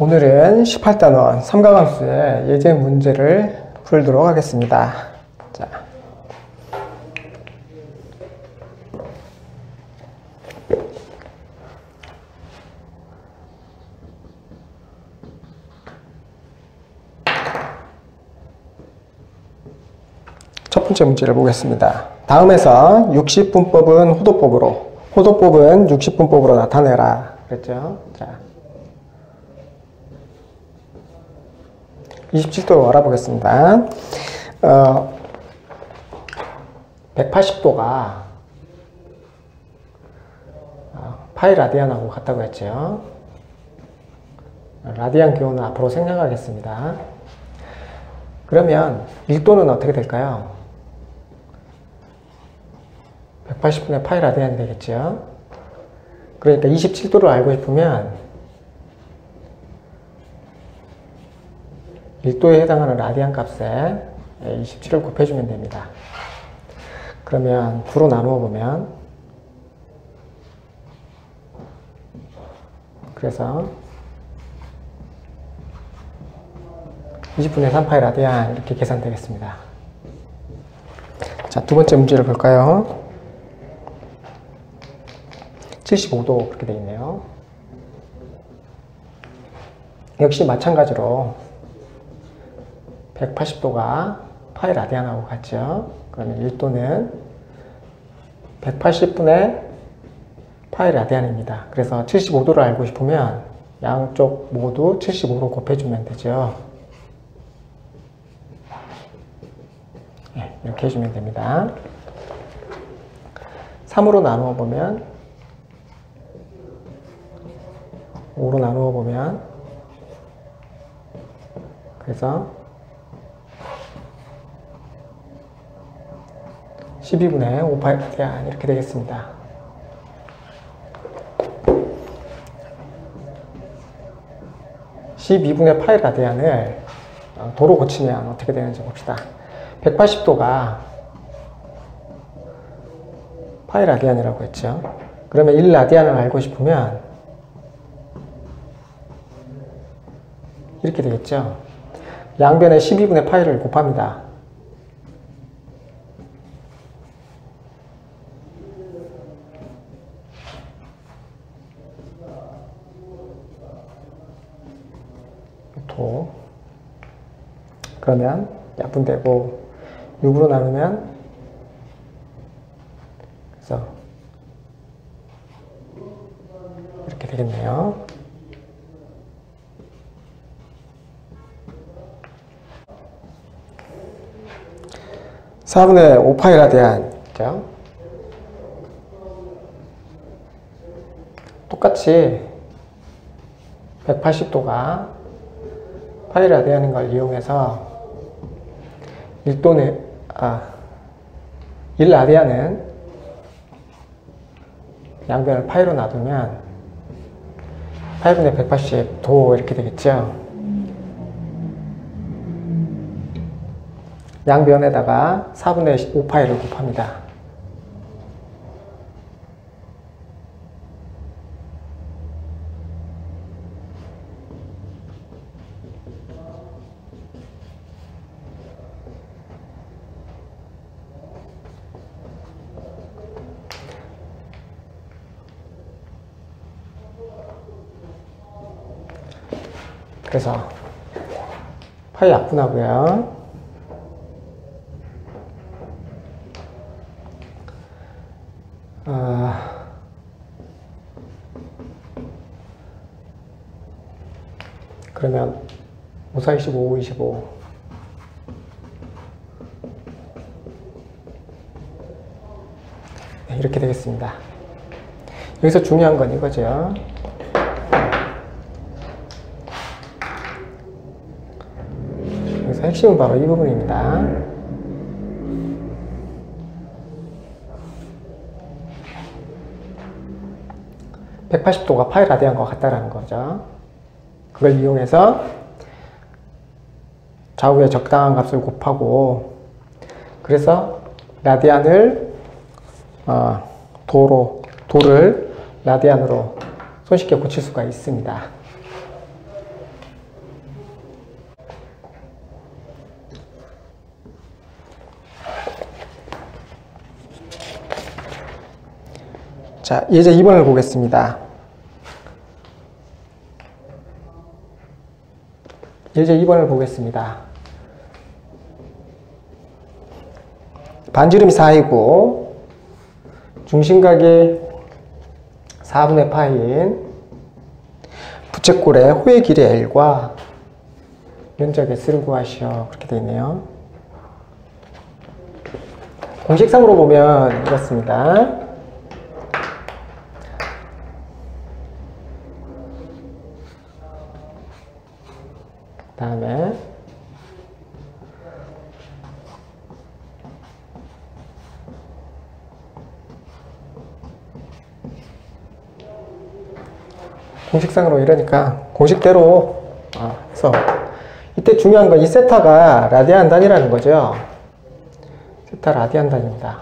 오늘은 18단원 삼각함수의 예제 문제를 풀도록 하겠습니다. 자, 첫 번째 문제를 보겠습니다. 다음에서 60분법은 호도법은 60분법으로 나타내라 그랬죠. 자, 27도로 알아보겠습니다. 180도가 파이 라디안하고 같다고 했죠. 라디안 기호는 앞으로 생략하겠습니다. 그러면 1도는 어떻게 될까요? 180분의 파이 라디안이 되겠죠. 그러니까 27도를 알고 싶으면 1도에 해당하는 라디안 값에 27을 곱해주면 됩니다. 그러면 9로 나누어 보면, 그래서 20분의 3파이 라디안 이렇게 계산되겠습니다. 자, 두 번째 문제를 볼까요? 75도 그렇게 되어 있네요. 역시 마찬가지로 180도가 파이 라디안하고 같죠. 그러면 1도는 180분의 파이 라디안입니다. 그래서 75도를 알고 싶으면 양쪽 모두 75로 곱해주면 되죠. 네, 이렇게 해주면 됩니다. 3으로 나누어 보면, 5로 나누어 보면, 그래서 12분의 5파이 라디안 이렇게 되겠습니다. (12분의) 파이 라디안을 도로 고치면 어떻게 되는지 봅시다. 180도가 파이 라디안이라고 했죠. 그러면 1라디안을 알고 싶으면 이렇게 되겠죠. 양변에 12분의 파이를 곱합니다. 그러면 약분되고 6으로 나누면, 그래서 이렇게 되겠네요. (4분의 5파이 라디안) 있죠? 똑같이 180도가 파이 라디안인 걸 이용해서 1라디안은 양변을 파이로 놔두면 8분의 180도 이렇게 되겠죠. 양변에다가 4분의 5파이를 곱합니다. 그래서 파이 약분하고요. 그러면 5, 4, 25, 5, 25 네, 이렇게 되겠습니다. 여기서 중요한 건 이거죠. 여기서 핵심은 바로 이 부분입니다. (180도가) 파이 라디안과 같다라는 거죠. 그걸 이용해서 좌우에 적당한 값을 곱하고, 그래서 라디안을 도를 라디안으로 손쉽게 고칠 수가 있습니다. 자, 예제 2번을 보겠습니다. 예제 2번을 보겠습니다. 반지름이 4이고 중심각이 4분의 파인 부채꼴의 호의 길이 L과 면적 S를 구하시오. 그렇게 되어 있네요. 공식상으로 보면 이렇습니다. 그 다음에 공식상으로 이러니까 공식대로 해서 이때 중요한 건 이 세타가 라디안 단위라는 거죠. 세타 라디안 단위입니다.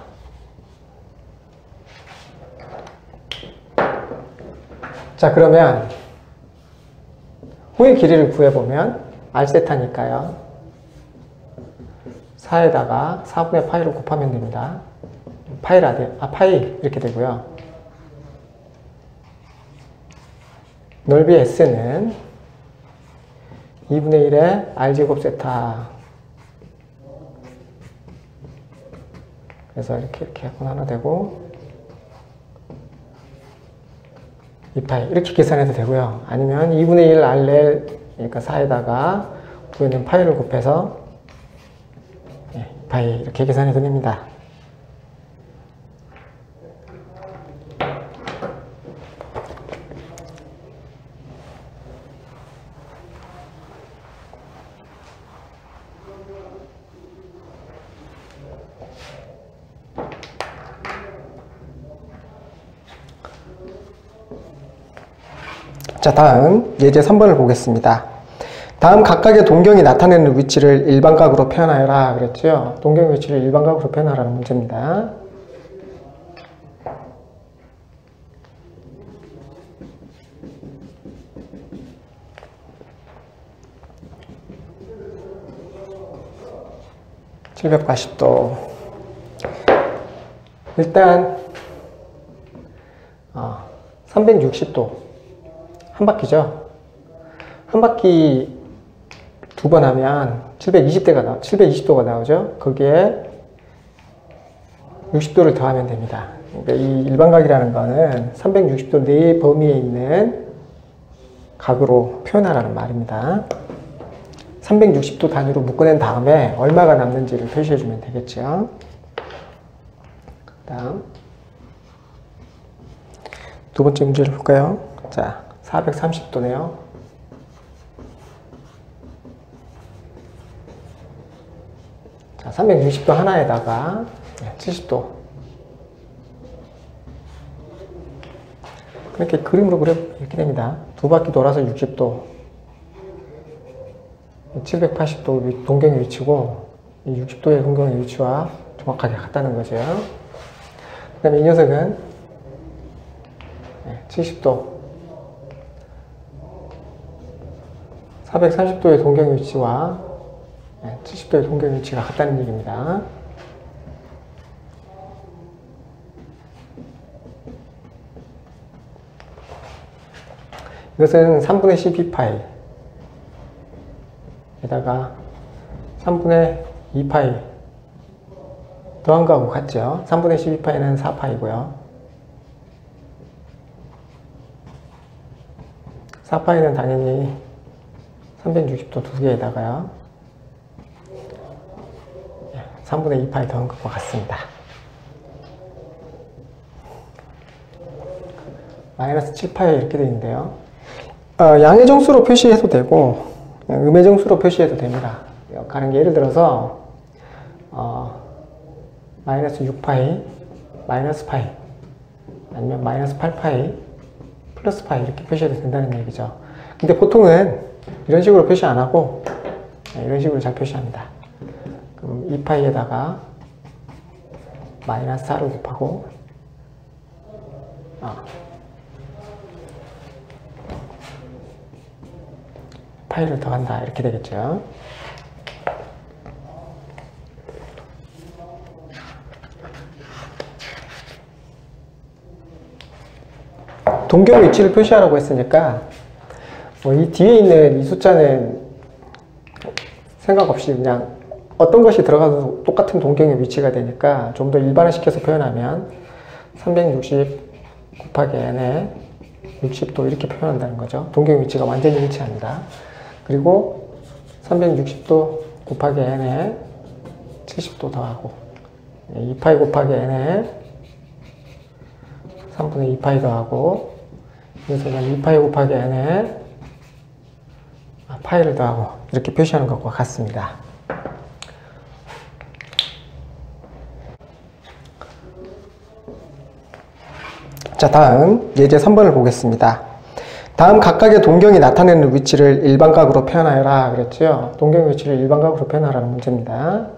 자, 그러면 호의 길이를 구해보면 R세타니까요. 4에다가 4분의 파이를 곱하면 됩니다. 파이 이렇게 되고요. 넓이 S는 2분의 1의 R제곱 세타. 그래서 이렇게 하나 되고 2파이 이렇게 계산해도 되고요. 아니면 2분의 1 RL 그러니까 4에다가 위에 있는 파이를 곱해서 2파이 이렇게 계산해도 됩니다. 자, 다음 예제 3번을 보겠습니다. 다음 각각의 동경이 나타내는 위치를 일반각으로 표현하여라 그랬죠. 동경 위치를 일반각으로 표현하라는 문제입니다. (780도) 일단 360도 한 바퀴죠. 한 바퀴 두 번 하면 720도가 나오죠. 거기에 60도를 더하면 됩니다. 그러니까 이 일반각이라는 거는 360도 내의 범위에 있는 각으로 표현하라는 말입니다. 360도 단위로 묶어낸 다음에 얼마가 남는지를 표시해주면 되겠죠. 다음 두 번째 문제를 볼까요? 자, 430도네요. 자, 360도 하나에다가 70도. 그렇게 그림으로 이렇게 됩니다. 두 바퀴 돌아서 60도. 780도 동경의 위치고, 이 60도의 동경의 위치와 정확하게 같다는 거죠. 그 다음에 이 녀석은 70도. 430도의 동경 위치와 70도의 동경 위치가 같다는 얘기입니다. 이것은 3분의 12파이 에다가 3분의 2파이 더한 거하고 같죠. 3분의 12파이는 4파이고요. 4파이는 당연히 360도 두 개에다가요 3분의 2파이 더한 것과 같습니다. 마이너스 7파이 이렇게 되어 있는데요. 양의 정수로 표시해도 되고 음의 정수로 표시해도 됩니다. 가는 게 예를 들어서 마이너스 6파이, 마이너스 파이 아니면 마이너스 8파이, 플러스 파이 이렇게 표시해도 된다는 얘기죠. 근데 보통은 이런 식으로 표시 안 하고 이런 식으로 잘 표시합니다. 그럼 2파이에다가 마이너스 4를 곱하고 파이를 더한다 이렇게 되겠죠. 동경 위치를 표시하라고 했으니까 이 뒤에 있는 이 숫자는 생각 없이 그냥 어떤 것이 들어가도 똑같은 동경의 위치가 되니까 좀 더 일반화시켜서 표현하면 360 곱하기 n에 60도 이렇게 표현한다는 거죠. 동경 위치가 완전히 일치합니다. 그리고 360도 곱하기 n에 70도 더하고 2파이 곱하기 n에 3분의 2파이 더하고 그래서 그냥 2파이 곱하기 n에 파이를 더하고 이렇게 표시하는 것과 같습니다. 자, 다음 예제 3번을 보겠습니다. 다음 각각의 동경이 나타내는 위치를 일반각으로 표현하여라 그랬죠. 동경 위치를 일반각으로 표현하라는 문제입니다.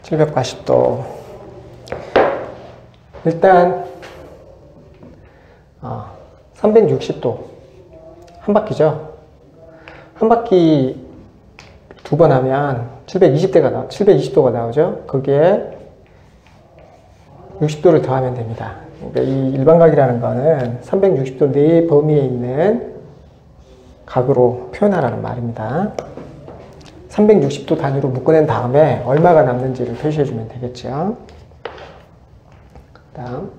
(780도) 일단 360도 한 바퀴죠. 한 바퀴 두 번 하면 720도가 나오죠. 거기에 60도를 더하면 됩니다. 그러니까 이 일반각이라는 거는 360도 내의 범위에 있는 각으로 표현하라는 말입니다. 360도 단위로 묶어낸 다음에 얼마가 남는지를 표시해주면 되겠죠. 다음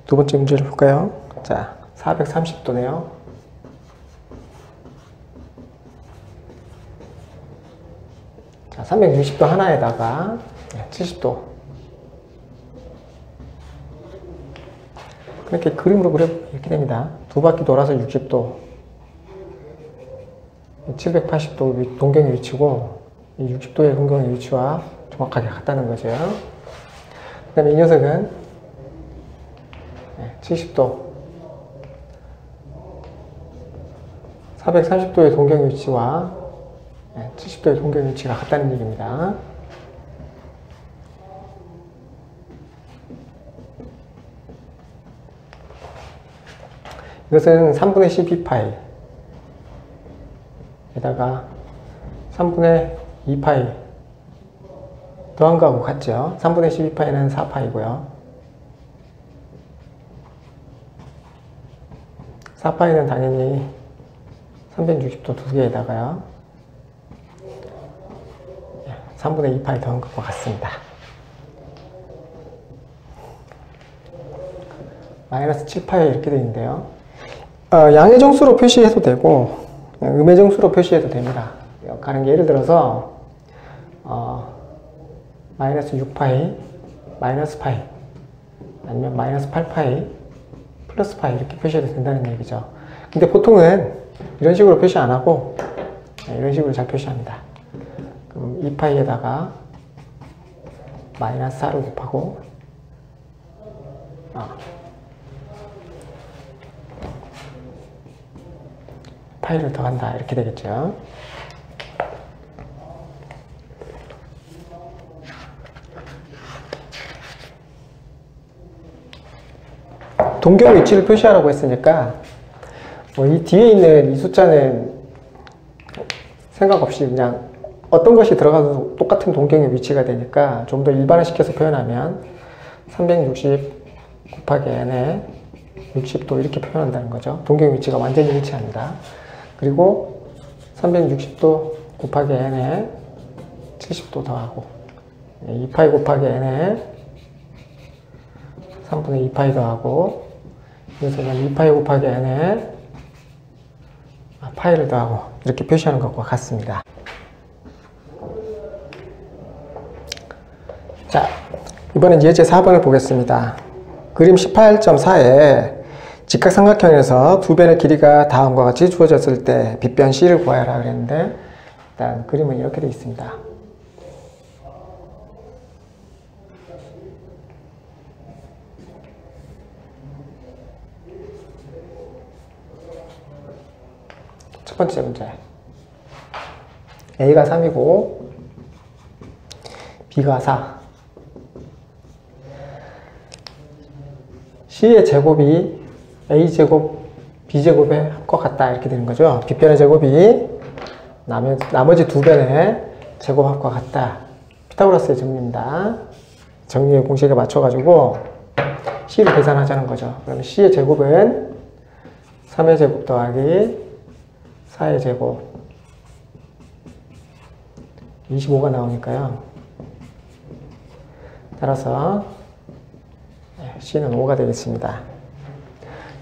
두 번째 문제를 볼까요? 자, 430도네요. 자, 360도 하나에다가 70도. 그렇게 그림으로 그려보면 이렇게 됩니다. 두 바퀴 돌아서 60도. 780도 동경의 위치고, 이 60도의 동경의 위치와 정확하게 같다는 거죠. 그 다음에 이 녀석은 70도. 430도의 동경 위치와 70도의 동경 위치가 같다는 얘기입니다. 이것은 3분의 12파이 에다가 3분의 2파이 더한 거하고 같죠. 3분의 12파이는 4파이고요. 4파이는 당연히 360도 두 개에다가요 3분의 2파이 더한 것과 같습니다. 마이너스 7파이 이렇게 되어 있는데요. 양의 정수로 표시해도 되고 음의 정수로 표시해도 됩니다. 예를 들어서 마이너스 6파이, 마이너스 파이 아니면 마이너스 8파이, 플러스 파이 이렇게 표시해도 된다는 얘기죠. 근데 보통은 이런 식으로 표시 안 하고 이런 식으로 잘 표시합니다. 그럼 2파이에다가 마이너스 4를 곱하고 파이를 더한다 이렇게 되겠죠. 동경 위치를 표시하라고 했으니까 이 뒤에 있는 이 숫자는 생각 없이 그냥 어떤 것이 들어가도 똑같은 동경의 위치가 되니까 좀 더 일반화시켜서 표현하면 360 곱하기 n에 60도 이렇게 표현한다는 거죠. 동경 위치가 완전히 일치합니다. 그리고 360도 곱하기 n에 70도 더하고 2파이 곱하기 n에 3분의 2파이 더하고 그래서 그냥 2파이 곱하기 n에 파이를 더하고 이렇게 표시하는 것과 같습니다. 자, 이번엔 예제 4번을 보겠습니다. 그림 18.4에 직각삼각형에서 두 변의 길이가 다음과 같이 주어졌을 때 빗변 C를 구하여라 그랬는데 일단 그림은 이렇게 되어 있습니다. 첫 번째 문제. A가 3이고 B가 4. C의 제곱이 A제곱 b제곱의 합과 같다 이렇게 되는 거죠. b변의 제곱이 나머지 두 변의 제곱합과 같다. 피타고라스의 정리입니다. 정리의 공식에 맞춰가지고 c를 계산하자는 거죠. 그러면 c의 제곱은 3의 제곱 더하기 4의 제곱 25가 나오니까요. 따라서 c는 5가 되겠습니다.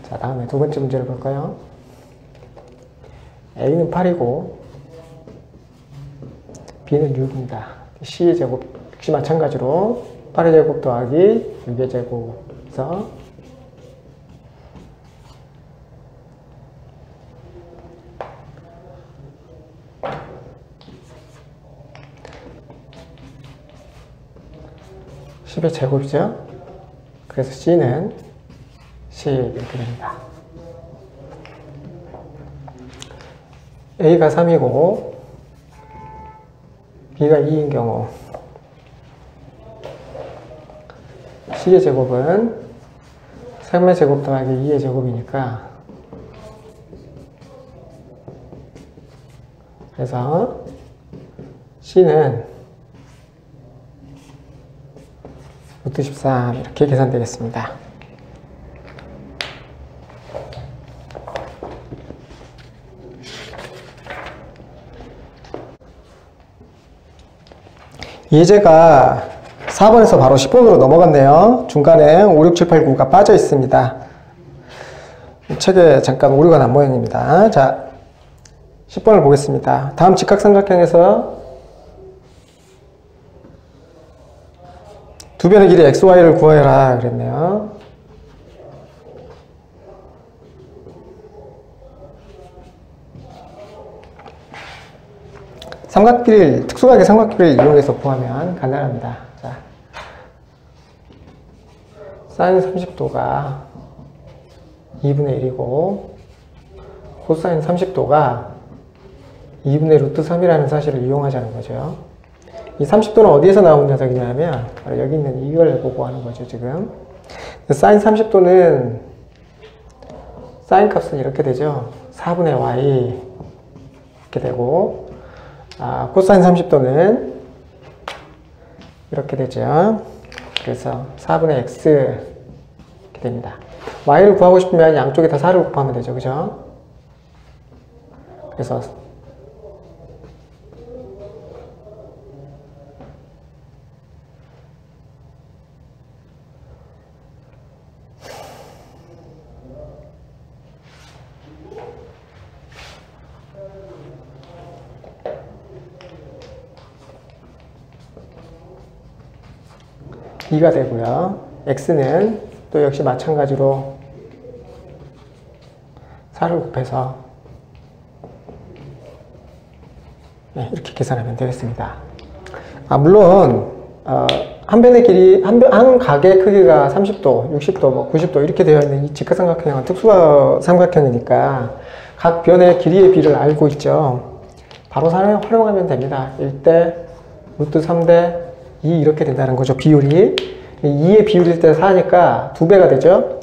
자, 다음에 두 번째 문제를 볼까요? a는 8이고 b는 6입니다. c의 제곱 역시 마찬가지로 8의 제곱 더하기 6의 제곱에서 (10의) 제곱이죠. 그래서 c는 10 이렇게 됩니다. a가 3이고 b가 2인 경우 c의 제곱은 3의 제곱 더하기 2의 제곱이니까 그래서 c는 루트 13 이렇게 계산되겠습니다. 예제가 4번에서 바로 10번으로 넘어갔네요. 중간에 5, 6, 7, 8, 9가 빠져 있습니다. 책에 잠깐 오류가 난 모양입니다. 자, 10번을 보겠습니다. 다음 직각삼각형에서 두 변의 길이 XY를 구하여라 그랬네요. 특수각의 삼각비를 이용해서 구하면 간단합니다. 자, 사인 30도가 2분의 1이고 코사인 30도가 2분의 루트 3이라는 사실을 이용하자는 거죠. 이 30도는 어디에서 나온 녀석이냐면 바로 여기 있는 이걸 보고 하는 거죠. 지금 사인 30도는 사인 값은 이렇게 되죠. 4분의 y 이렇게 되고 코사인 30도는 이렇게 되죠. 그래서 4분의 x 이렇게 됩니다. y를 구하고 싶으면 양쪽에 다 4를 곱하면 되죠. 그죠? 그래서 (2가) 되고요. x는 또 역시 마찬가지로 4를 곱해서 이렇게 계산하면 되겠습니다. 물론 한 변의 길이 한 각의 크기가 30도, 60도, 뭐 90도 이렇게 되어 있는 이 직각삼각형은 특수삼각형이니까 각 변의 길이의 비를 알고 있죠. 바로 활용하면 됩니다. 1대 루트 3대 2 이렇게 된다는 거죠. 비율이 2의 비율일 때 4니까 2배가 되죠.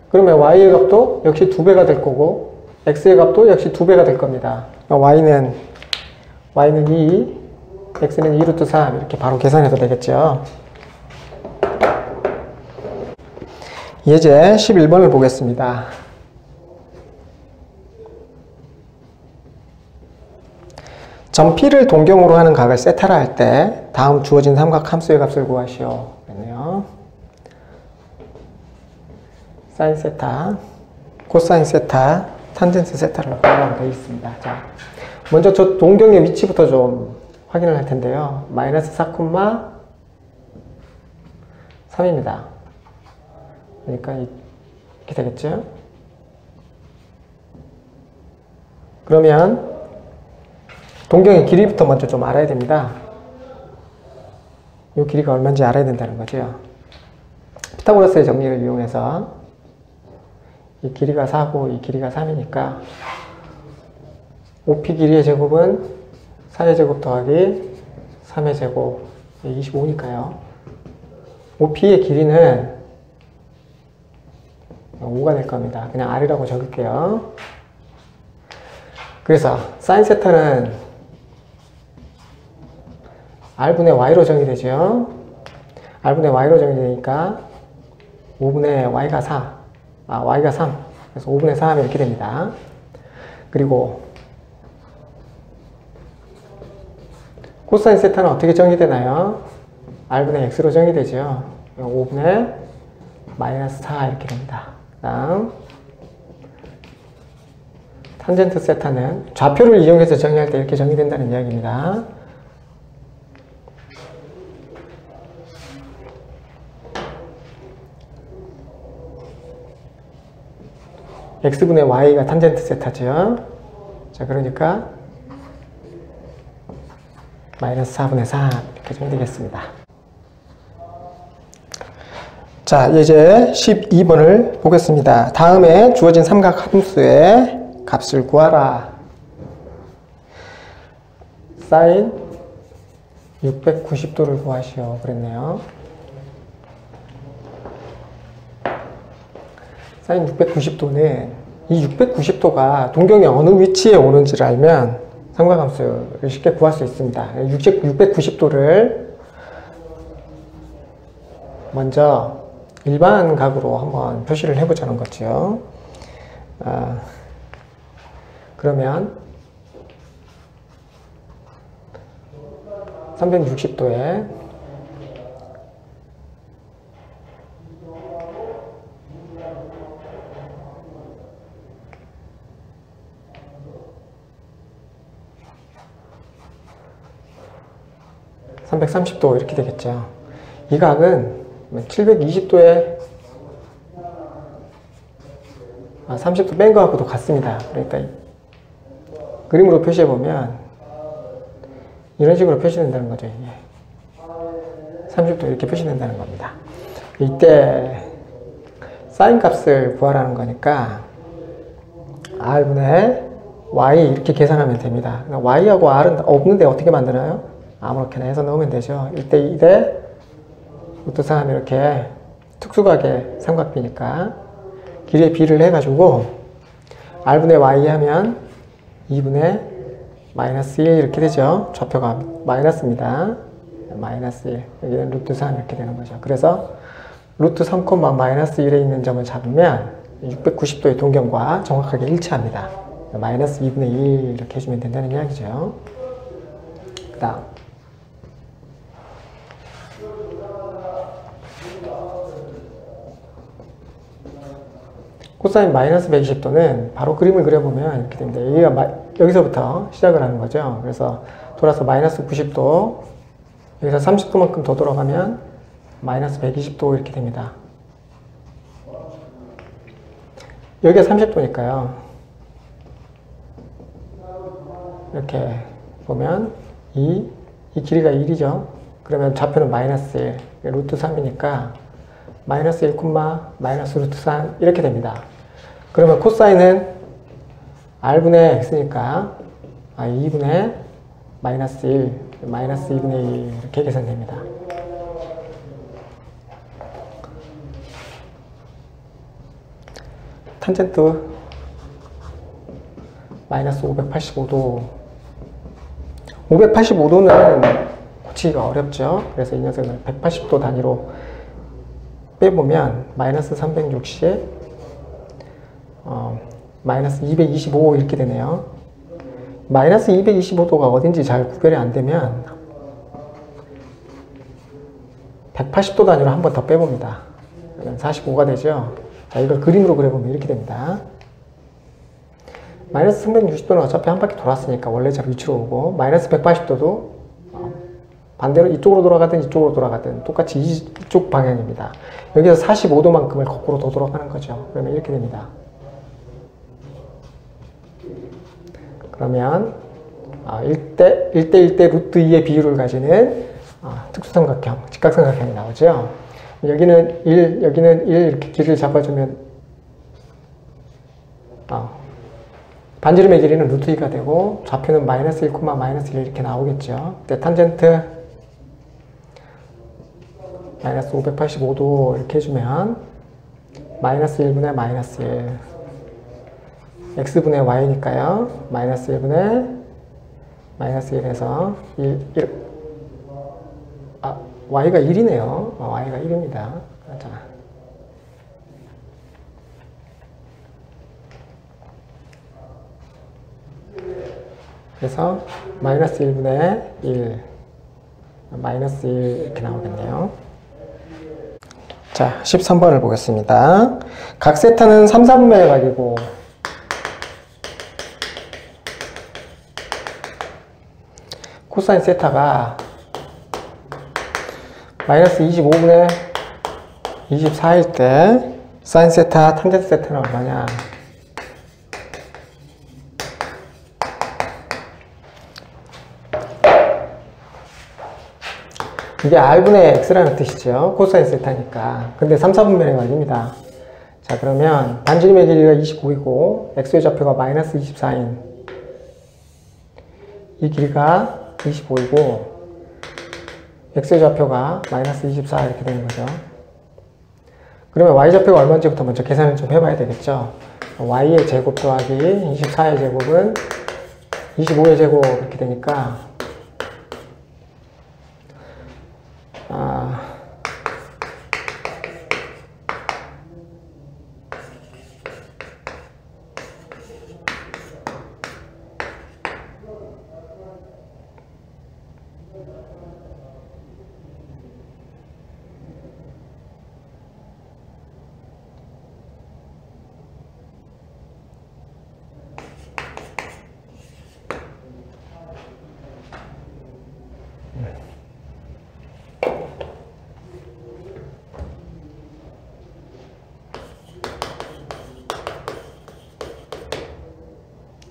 그러면 y의 값도 역시 2배가 될 거고 x의 값도 역시 2배가 될 겁니다. y는 2, x는 2 루트 3 이렇게 바로 계산해도 되겠죠. 예제 11번을 보겠습니다. 점 P를 동경으로 하는 각을 세타라 할 때 다음 주어진 삼각 함수의 값을 구하시오 그랬네요. 사인 세타, 코사인 세타, 탄젠트 세타를 구하라고 되어 있습니다. 자, 먼저 저 동경의 위치부터 좀 확인을 할 텐데요. 마이너스 4,3입니다. 그러니까 이렇게 되겠죠? 그러면 동경의 길이부터 먼저 좀 알아야 됩니다. 이 길이가 얼마인지 알아야 된다는 거죠. 피타고라스의 정리를 이용해서 이 길이가 4고 이 길이가 3이니까 OP 길이의 제곱은 4의 제곱 더하기 3의 제곱 25니까요. OP의 길이는 5가 될 겁니다. 그냥 R이라고 적을게요. 그래서 사인 세타는 R분의 Y로 정의되죠. R분의 Y로 정의되니까 5분의 Y가 4, Y가 3. 그래서 5분의 3 이렇게 됩니다. 그리고 코사인 세타는 어떻게 정의되나요? R분의 X로 정의되죠. 5분의 마이너스 4 이렇게 됩니다. 다음 탄젠트 세타는 좌표를 이용해서 정의할 때 이렇게 정의된다는 이야기입니다. X분의 Y가 탄젠트 세타죠. 자, 그러니까 마이너스 4분의 3 이렇게 정의되겠습니다. 자, 이제 12번을 보겠습니다. 다음에 주어진 삼각 함수의 값을 구하라. 사인 690도를 구하시오. 그랬네요. 사인 690도는 이 690도가 동경의 어느 위치에 오는지를 알면 삼각함수를 쉽게 구할 수 있습니다. 690도를 먼저 일반 각으로 한번 표시를 해보자는 거죠. 그러면 360도에 (330도) 이렇게 되겠죠. 이 각은 720도에 30도 뺀 거하고도 같습니다. 그러니까 그림으로 표시해보면 이런 식으로 표시된다는 거죠. 이게 30도 이렇게 표시된다는 겁니다. 이때 사인 값을 구하라는 거니까 R분의 Y 이렇게 계산하면 됩니다. Y하고 R은 없는데 어떻게 만드나요? 아무렇게나 해서 넣으면 되죠. 1대 2대 루트 3 이렇게 특수각의 삼각비니까 길이의 B를 해가지고 R분의 Y 하면 2분의 마이너스 1 이렇게 되죠. 좌표가 마이너스입니다. 마이너스 1. 여기는 루트 3 이렇게 되는 거죠. 그래서 루트 3, 마이너스 1에 있는 점을 잡으면 690도의 동경과 정확하게 일치합니다. 마이너스 2분의 1 이렇게 해주면 된다는 이야기죠. 그 다음 코사인 마이너스 120도는 바로 그림을 그려보면 이렇게 됩니다. 여기서부터 시작을 하는 거죠. 그래서 돌아서 마이너스 90도, 여기서 30도만큼 더 돌아가면 마이너스 120도 이렇게 됩니다. 여기가 30도니까요. 이렇게 보면 이 길이가 1이죠. 그러면 좌표는 마이너스 1, 루트 3이니까 마이너스 1, 마이너스 루트 3 이렇게 됩니다. 그러면 코사인은 R분의 X니까 2분의 마이너스 1, 마이너스 2분의 1 이렇게 계산됩니다. 탄젠트 마이너스 585도 585도는 고치기가 어렵죠. 그래서 이 녀석을 180도 단위로 빼보면 마이너스 360, 마이너스 225 이렇게 되네요. 마이너스 225도가 어딘지 잘 구별이 안 되면 180도 단위로 한 번 더 빼봅니다. 그러면 45가 되죠. 자, 이걸 그림으로 그려보면 이렇게 됩니다. 마이너스 360도는 어차피 한 바퀴 돌았으니까 원래대로 위치로 오고, 마이너스 180도도 반대로 이쪽으로 돌아가든 이쪽으로 돌아가든 똑같이 이쪽 방향입니다. 여기서 45도만큼을 거꾸로 더 돌아가는 거죠. 그러면 이렇게 됩니다. 그러면 1대1대 루트 2의 비율을 가지는 특수삼각형, 직각삼각형이 나오죠. 여기는 1, 여기는 1 이렇게 길이를 잡아주면 반지름의 길이는 루트 2가 되고 좌표는 마이너스 1, 마이너스 1 이렇게 나오겠죠. 그때 탄젠트 마이너스 585도 이렇게 해주면 마이너스 1분의 마이너스 1. x분의 y니까요. 마이너스 1분의 마이너스 1에서 1. y가 1이네요. y가 1입니다. 자. 그래서 마이너스 1분의 1. 마이너스 1 이렇게 나오겠네요. 자, 13번을 보겠습니다. 각 세타는 3, 4분면의 각이고 코사인 세타가 마이너스 25분의 24일 때 사인 세타, 탄젠트 세타는 얼마냐? 이게 r분의 x라는 뜻이죠. 코사인 세타니까. 근데 3, 4분면의 각입니다. 자, 그러면 반지름의 길이가 25이고 x의 좌표가 마이너스 24인 이 길이가 25이고 x의 좌표가 마이너스 24 이렇게 되는 거죠. 그러면 y좌표가 얼마인지부터 먼저 계산을 좀 해봐야 되겠죠. y의 제곱 더하기 24의 제곱은 25의 제곱 이렇게 되니까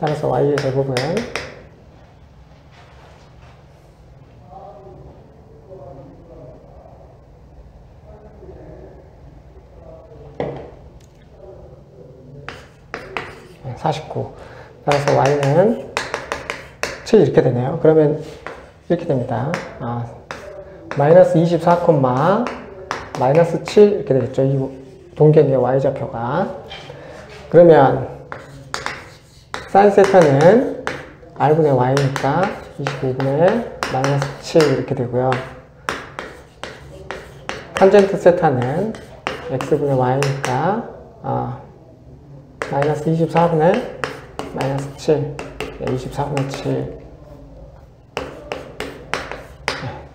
따라서 y의 제곱은 49. 따라서 y는 7 이렇게 되네요. 그러면 이렇게 됩니다. 마이너스 24, 마이너스 7 이렇게 되겠죠. 이 동경의 y좌표가. 그러면 사인 세타는 r분의 y니까 25분의 마이너스 7 이렇게 되고요. 탄젠트 세타는 x분의 y니까 마이너스 24분의 마이너스 7 24분의 7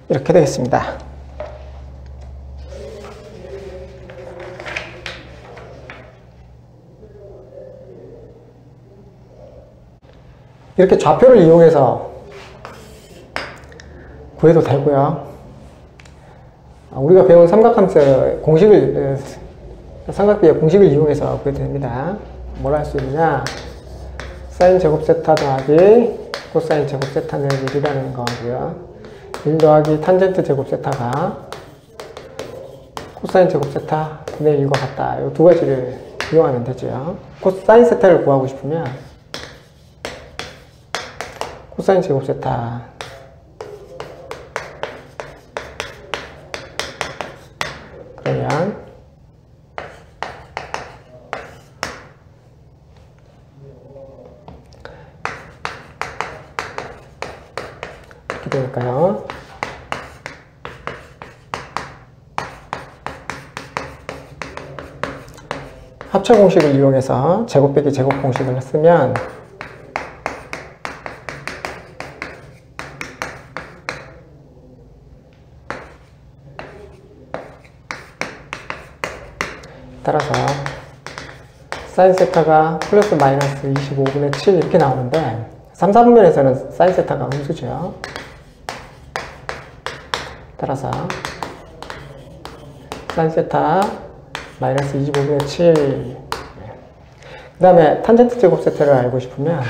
이렇게 되겠습니다. 이렇게 좌표를 이용해서 구해도 되고요. 우리가 배운 삼각함수의 공식을, 삼각비의 공식을 이용해서 구해도 됩니다. 뭘 할 수 있느냐? 사인 제곱 세타 더하기 코사인 제곱 세타는 1이라는 거고요. 1 더하기 탄젠트 제곱 세타가 코사인 제곱 세타 분의 1과 같다. 이 두 가지를 이용하면 되죠. 코사인 세타를 구하고 싶으면 코사인 제곱 세타 그러면 이렇게 되니까요. 합체 공식을 이용해서 제곱 빼기 제곱 공식을 쓰면 따라서 사인 세타가 플러스 마이너스 25분의 7 이렇게 나오는데 3, 4분면에서는 사인 세타가 음수죠. 따라서 사인 세타 마이너스 25분의 7 그 다음에 탄젠트 제곱 세타를 알고 싶으면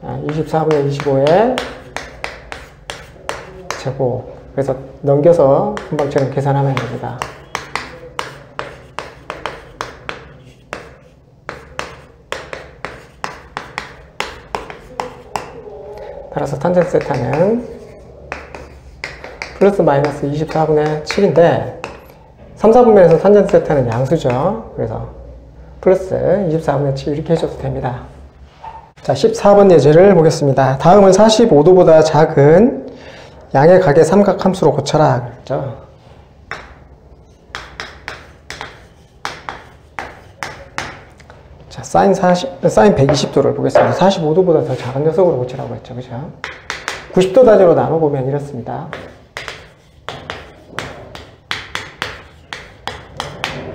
24분의 25의 제곱 그래서 넘겨서 금방처럼 계산하면 됩니다. 따라서 탄젠트 세타는 플러스 마이너스 24분의 7인데 3, 4분면에서 탄젠트 세타는 양수죠. 그래서 플러스 24분의 7 이렇게 해줘도 됩니다. 자, 14번 예제를 보겠습니다. 다음은 45도보다 작은 양의 각의 삼각 함수로 고쳐라. 그랬죠. 자, 사인 120도를 보겠습니다. 45도보다 더 작은 녀석으로 고치라고 했죠. 그죠? 90도 단위로 나눠보면 이렇습니다.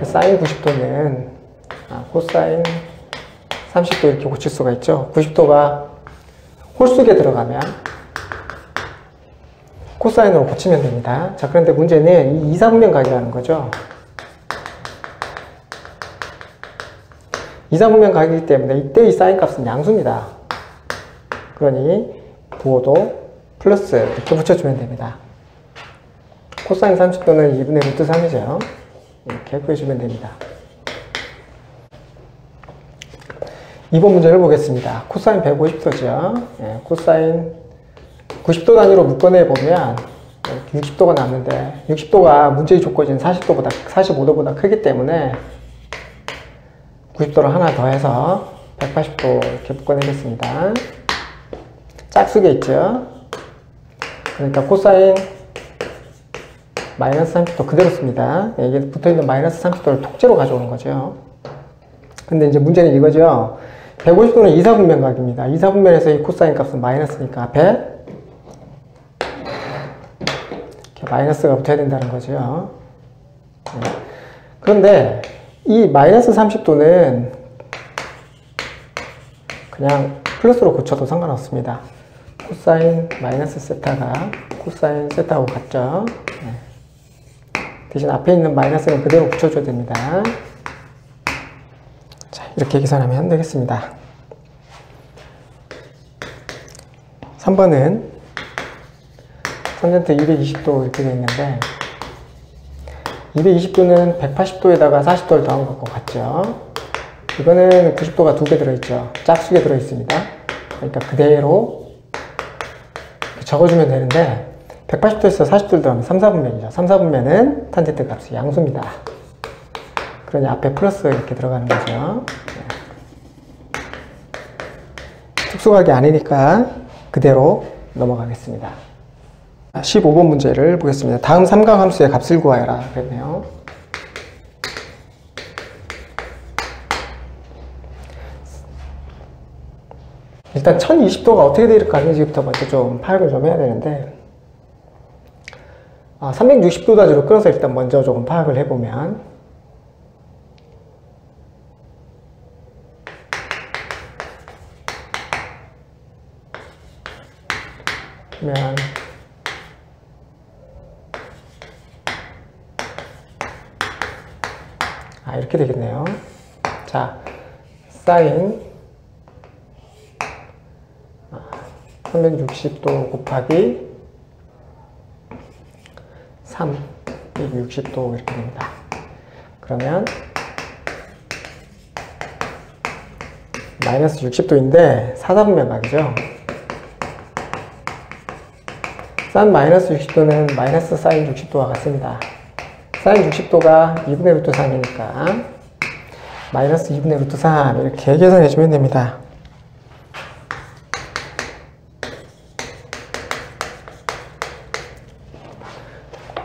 사인 90도는 코사인 30도 이렇게 고칠 수가 있죠. 90도가 홀수에 들어가면 코사인으로 고치면 됩니다. 자, 그런데 문제는 이 2, 4분면 각이라는 거죠. 2, 4분면 각이기 때문에 이때의 사인 값은 양수입니다. 그러니 부호도 플러스 이렇게 붙여주면 됩니다. 코사인 30도는 2분의 루트 3이죠. 이렇게 구해주면 됩니다. 2번 문제를 보겠습니다. 코사인 150도죠. 예, 코사인 90도 단위로 묶어내보면 60도가 남는데 60도가 문제의 조건인 45도보다 크기 때문에 90도를 하나 더해서 180도 이렇게 묶어내겠습니다. 짝수게 있죠. 그러니까 코사인 마이너스 30도 그대로 씁니다. 이게 붙어있는 마이너스 30도를 통째로 가져오는 거죠. 근데 이제 문제는 이거죠. 150도는 2, 4분면 각입니다. 2, 4분면에서 이 코사인 값은 마이너스니까 앞에 이렇게 마이너스가 붙어야 된다는 거죠. 그런데 이 마이너스 30도는 그냥 플러스로 고쳐도 상관없습니다. 코사인 마이너스 세타가 코사인 세타하고 같죠. 대신 앞에 있는 마이너스는 그대로 붙여줘야 됩니다. 자, 이렇게 계산하면 되겠습니다. 3번은 탄젠트 220도 이렇게 되어 있는데 220도는 180도에다가 40도를 더한 것과 같죠. 이거는 90도가 2개 들어있죠. 짝수게 들어있습니다. 그러니까 그대로 적어주면 되는데 180도에서 40도를 더하면 3, 4분면이죠. 3, 4분면은 탄젠트 값이 양수입니다. 그러니 앞에 플러스 이렇게 들어가는 거죠. 특수각이 아니니까 그대로 넘어가겠습니다. 15번 문제를 보겠습니다. 다음 삼각함수의 값을 구하여라 그랬네요. 일단 1020도가 어떻게 될까지부터 먼저 좀 파악을 좀 해야 되는데 360도 단위로 끌어서 일단 먼저 조금 파악을 해보면 이렇게 되겠네요. 자, 사인 360도 곱하기 360도 이렇게 됩니다. 그러면 마이너스 60도인데 4, 4분면 각이죠. 산 마이너스 60도는 마이너스 사인 60도와 같습니다. 사인 60도가 2분의 루트 3이니까 마이너스 2분의 루트 3 이렇게 계산해주면 됩니다.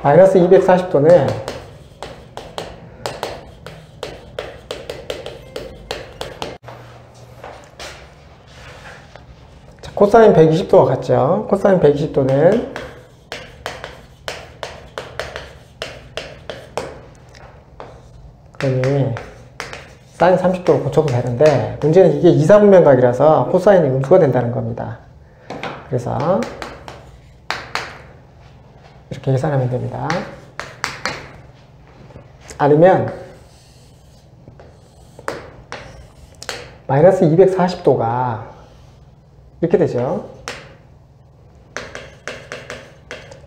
마이너스 240도는 코사인 120도가 같죠. 코사인 120도는 그러니 사인 30도로 고쳐도 되는데 문제는 이게 2, 4분면 각이라서 코사인이 음수가 된다는 겁니다. 그래서 이렇게 계산하면 됩니다. 아니면 마이너스 240도가 이렇게 되죠.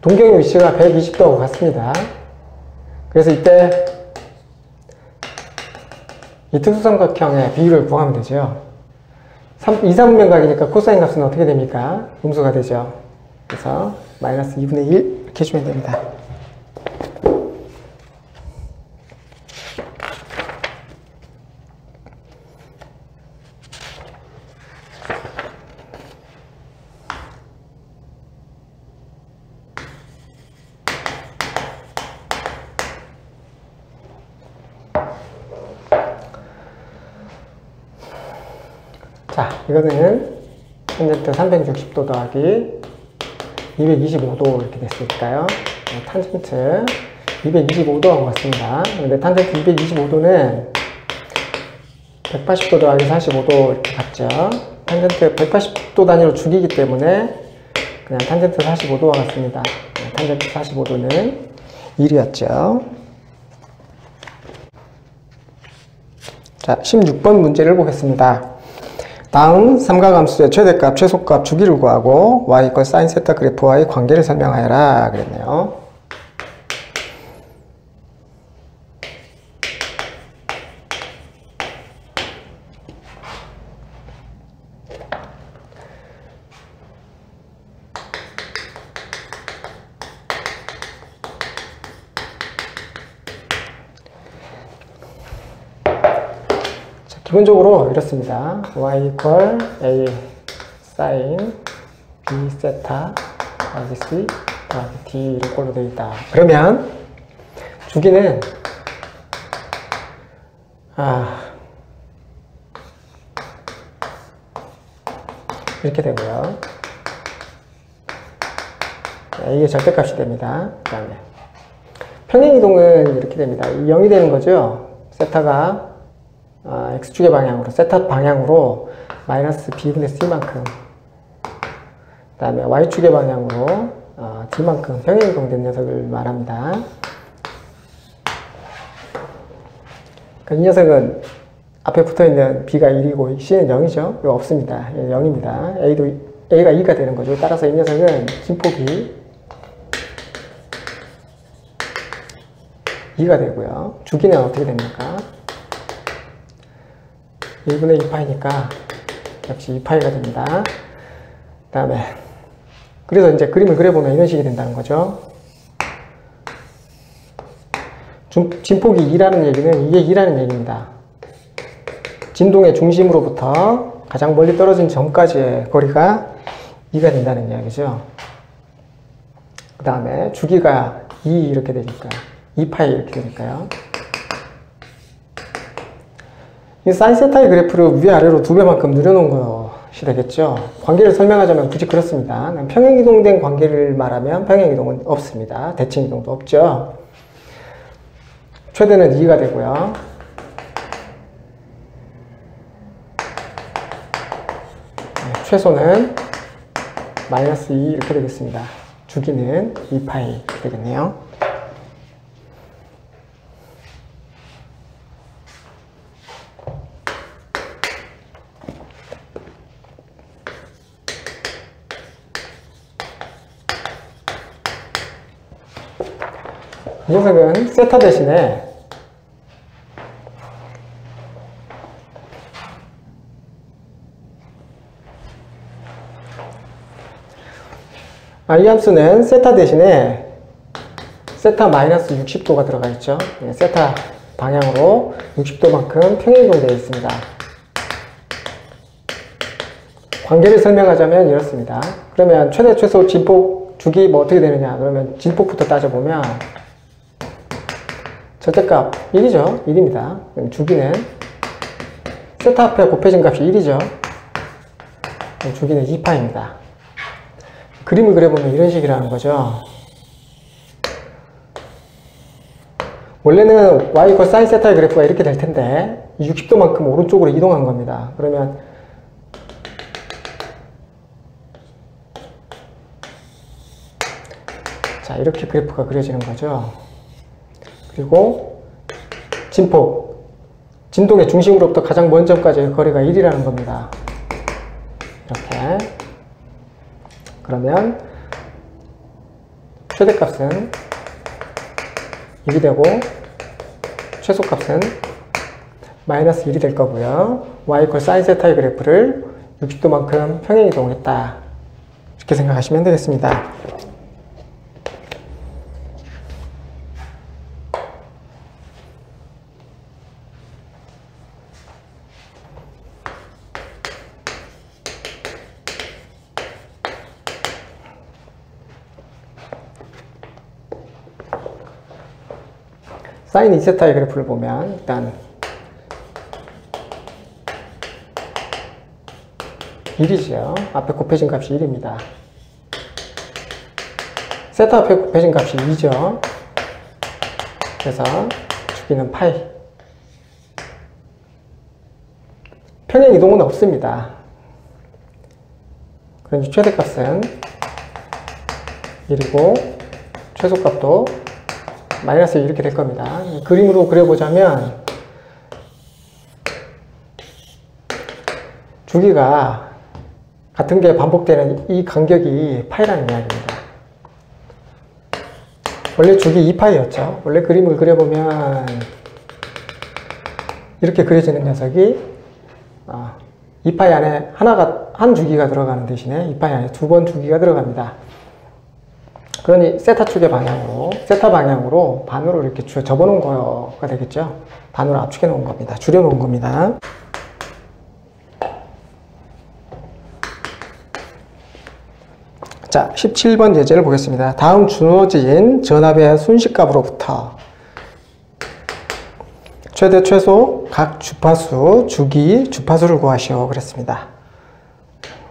동경의 위치가 120도하고 같습니다. 그래서 이때 이 특수삼각형의 비율을 구하면 되죠. 2, 3분면 각이니까 코사인 값은 어떻게 됩니까? 음수가 되죠. 그래서 마이너스 2분의 1 이렇게 해주면 됩니다. 자, 이거는 탄젠트 360도 더하기 225도 이렇게 됐으니까요. 탄젠트 225도 하고 왔습니다. 근데 탄젠트 225도는 180도 더하기 45도 이렇게 같죠. 탄젠트 180도 단위로 죽이기 때문에 그냥 탄젠트 45도와 같습니다. 탄젠트 45도는 1이었죠. 자, 16번 문제를 보겠습니다. 다음 삼각함수의 최대값, 최소값, 주기를 구하고 y = sin 세타 그래프와의 관계를 설명하여라 그랬네요. 기본적으로 이렇습니다. y = a sin b 세타 더하기 c 더하기 d 이꼴로 되어 있다. 그러면 주기는 이렇게 되고요. 이게 절대값이 됩니다. 그 다음에 평행이동은 이렇게 됩니다. 0이 되는 거죠. 세타가 x축의 방향으로, 세타 방향으로 마이너스 b분의 c만큼, 그 다음에 y축의 방향으로 d만큼 평행이동된 녀석을 말합니다. 그러니까 이 녀석은 앞에 붙어있는 b가 1이고 c는 0이죠. 이거 없습니다. 0입니다. a가 2가 되는 거죠. 따라서 이 녀석은 진폭이 2가 되고요. 주기는 어떻게 됩니까? 1분의 2파이니까 역시 2파이가 됩니다. 그 다음에 그래서 이제 그림을 그려보면 이런 식이 된다는 거죠. 진폭이 2라는 얘기는 이게 2라는 얘기입니다. 진동의 중심으로부터 가장 멀리 떨어진 점까지의 거리가 2가 된다는 이야기죠. 그 다음에 주기가 2 이렇게 되니까 2파이 이렇게 되니까요. 이 사인 세타의 그래프를 위아래로 2배만큼 늘여놓은 것이 되겠죠. 관계를 설명하자면 굳이 그렇습니다. 평행이동된 관계를 말하면 평행이동은 없습니다. 대칭이동도 없죠. 최대는 2가 되고요. 최소는 마이너스 2 이렇게 되겠습니다. 주기는 2파이 이렇게 되겠네요. 이 녀석은 세타 대신에 이 함수는 세타 대신에 세타 마이너스 60도가 들어가 있죠. 세타 방향으로 60도만큼 평행이동 되어 있습니다. 관계를 설명하자면 이렇습니다. 그러면 최대 최소 진폭 주기 뭐 어떻게 되느냐? 그러면 진폭부터 따져보면 절대값 1이죠. 1입니다. 그럼 주기는 세타 앞에 곱해진 값이 1이죠. 주기는 2파입니다. 그림을 그려보면 이런 식이라는 거죠. 원래는 y = sin 세타의 그래프가 이렇게 될 텐데 60도만큼 오른쪽으로 이동한 겁니다. 그러면 자, 이렇게 그래프가 그려지는 거죠. 그리고 진폭, 진동의 중심으로부터 가장 먼 점까지의 거리가 1이라는 겁니다. 이렇게. 그러면 최대값은 1이 되고 최소값은 마이너스 1이 될 거고요. y = sin 세타의 그래프를 60도만큼 평행이동했다. 이렇게 생각하시면 되겠습니다. 사인 2세타의 그래프를 보면 일단 1이죠. 앞에 곱해진 값이 1입니다. 세타 앞에 곱해진 값이 2죠. 그래서 주기는 파이. 평행 이동은 없습니다. 그러니 최대값은 1이고 최소값도 마이너스 1 이렇게 될 겁니다. 그림으로 그려보자면 주기가 같은 게 반복되는 이 간격이 파이라는 이야기입니다. 원래 주기 2파이였죠. 원래 그림을 그려보면 이렇게 그려지는 녀석이 2파이 안에 한 주기가 들어가는 대신에 2파이 안에 2번 주기가 들어갑니다. 그러니 세타 축의 방향으로, 세타 방향으로 반으로 이렇게 접어놓은 거가 되겠죠. 반으로 압축해 놓은 겁니다. 줄여 놓은 겁니다. 자, 17번 예제를 보겠습니다. 다음 주어진 전압의 순식값으로부터 최대 최소 각 주파수, 주기, 주파수를 구하시오 그랬습니다.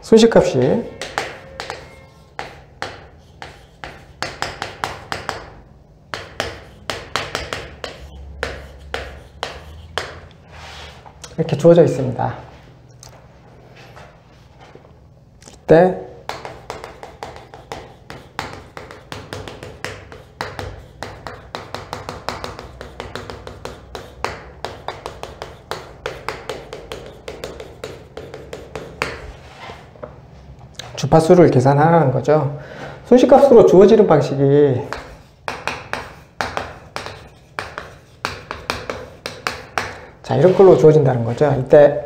순식값이 이렇게 주어져 있습니다. 이때 주파수를 계산하라는 거죠. 순식값으로 주어지는 방식이 자, 이런 걸로 주어진다는 거죠. 이때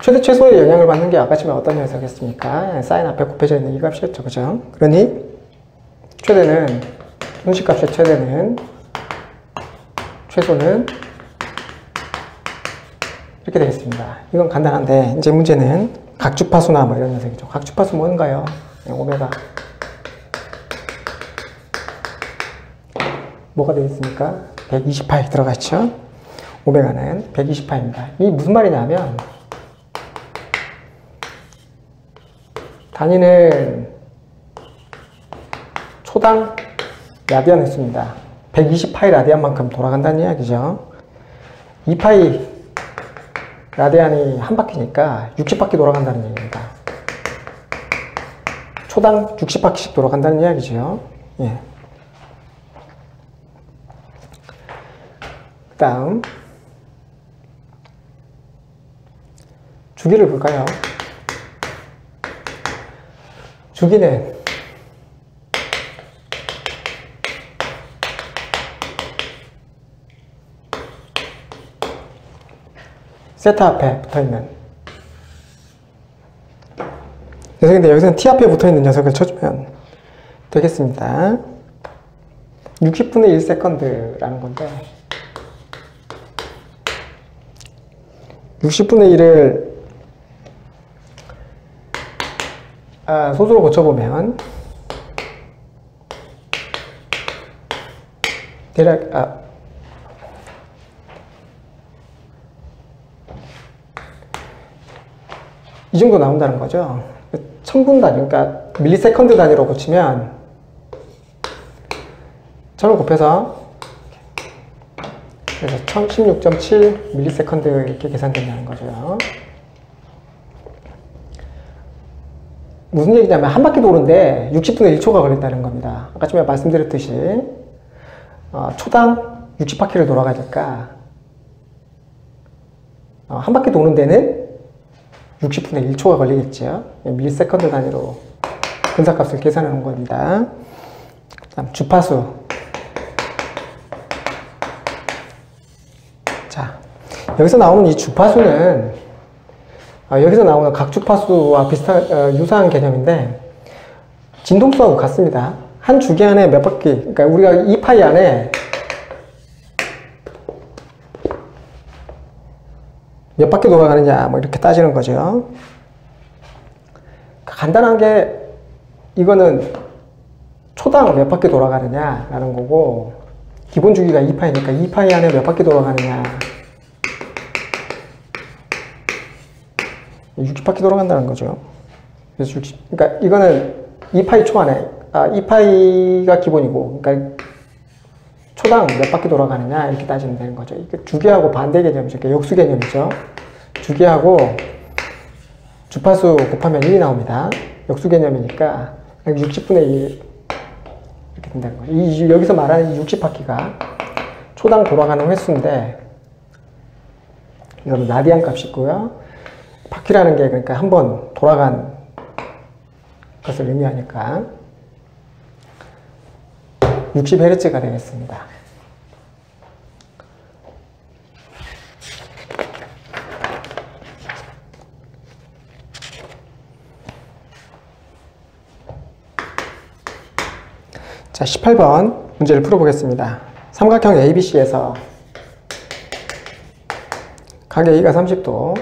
최대 최소의 영향을 받는 게 아까 지금 어떤 녀석이었습니까? 사인 앞에 곱해져 있는 이 값이었죠. 그죠? 그러니 최대는 순식값의 최대는 최소는 이렇게 되겠습니다. 이건 간단한데 이제 문제는 각주파수나 뭐 이런 녀석이죠. 각주파수 뭔가요? 오메가 뭐가 되겠습니까? 120파이 들어가 있죠. 오메가는 120파입니다. 이게 무슨 말이냐면 단위는 초당 라디안 횟수입니다. 120파이 라디안만큼 돌아간다는 이야기죠. 2파이 라디안이 한 바퀴니까 60바퀴 돌아간다는 얘기입니다. 초당 60바퀴씩 돌아간다는 이야기죠. 예. 그 다음 주기를 볼까요? 주기는 세타 앞에 붙어있는 녀석인데 여기서는 t 앞에 붙어있는 녀석을 쳐주면 되겠습니다. 60분의 1세컨드라는 건데 60분의 1을 소수로 고쳐보면 대략 이 정도 나온다는 거죠. 1000분 단위, 그러니까 밀리세컨드 단위로 고치면 1000을 곱해서 그래서 1016.7 밀리세컨드 이렇게 계산된다는 거죠. 무슨 얘기냐면 한 바퀴 도는데 60분의 1초가 걸린다는 겁니다. 아까 전에 말씀드렸듯이 초당 60바퀴를 돌아가니까 한 바퀴 도는 데는 60분의 1초가 걸리겠죠. 밀리세컨드 단위로 분사값을 계산하는 겁니다. 다음 주파수. 자, 여기서 나오는 이 주파수는 여기서 나오는 각 주파수와 유사한 개념인데 진동수하고 같습니다. 한 주기 안에 몇 바퀴, 그러니까 우리가 2파이 안에 몇 바퀴 돌아가느냐 뭐 이렇게 따지는 거죠. 간단한 게 이거는 초당 몇 바퀴 돌아가느냐 라는 거고 기본 주기가 2파이니까 2파이 안에 몇 바퀴 돌아가느냐 60바퀴 돌아간다는 거죠. 그래서 60, 그러니까 이거는 2파이 초안에, 2파이가 기본이고, 그러니까 초당 몇 바퀴 돌아가느냐 이렇게 따지면 되는 거죠. 이게 주기하고 반대 개념이죠. 역수 개념이죠. 주기하고 주파수 곱하면 1이 나옵니다. 역수 개념이니까 60분의 1 이렇게 된다는 거죠. 여기서 말하는 60바퀴가 초당 돌아가는 횟수인데 이건 라디안 값이고요. 바퀴라는 게 그러니까 한 번 돌아간 것을 의미하니까 60Hz가 되겠습니다. 자, 18번 문제를 풀어보겠습니다. 삼각형 ABC에서 각 A가 30도,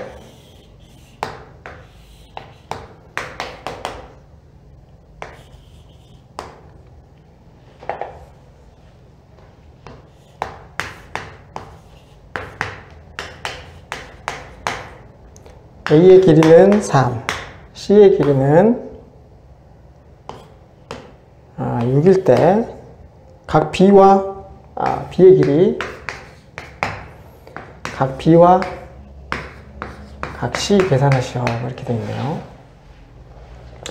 A의 길이는 3, C의 길이는 6일 때 각 B와 B의 길이 각 B와 각 C 계산하시오 이렇게 되어 있네요.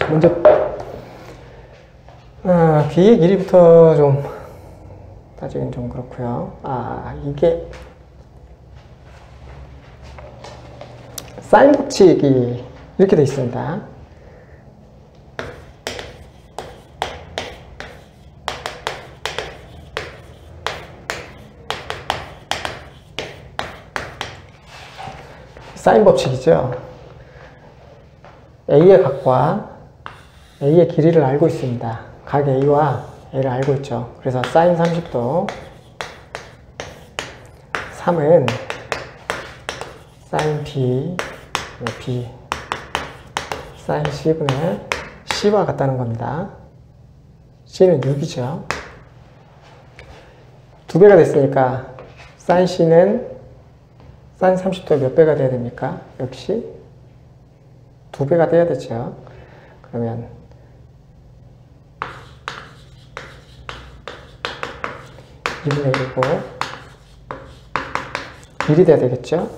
먼저 B의 길이부터 좀 따지긴 좀 그렇고요. 이게 사인 법칙이 이렇게 되어 있습니다. 사인 법칙이죠. A의 각과 A의 길이를 알고 있습니다. 각 A와 A를 알고 있죠. 그래서 사인 30도 3은 사인 B, B, 사인 C분의 C와 같다는 겁니다. C는 6이죠. 2배가 됐으니까 사인 C는 사인 30도 몇 배가 돼야 됩니까? 역시 2배가 돼야 되죠. 그러면 2분의 1이고 1이 돼야 되겠죠?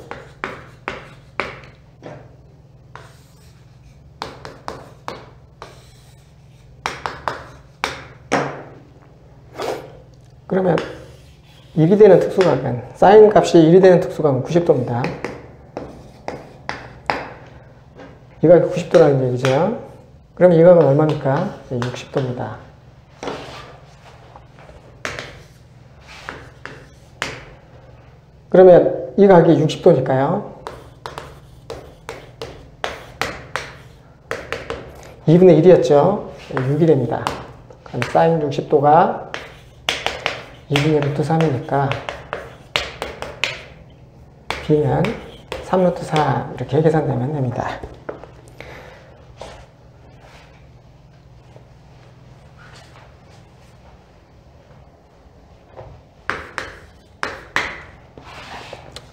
그러면 1이 되는 특수각은, 사인 값이 1이 되는 특수각은 90도입니다. 이 각이 90도라는 얘기죠. 그럼 이 각은 얼마입니까? 60도입니다. 그러면 이 각이 60도니까요. 2분의 1이었죠. 6이 됩니다. 그럼 사인 60도가 2분의 루트 3이니까 B는 3루트 4 이렇게 계산되면 됩니다.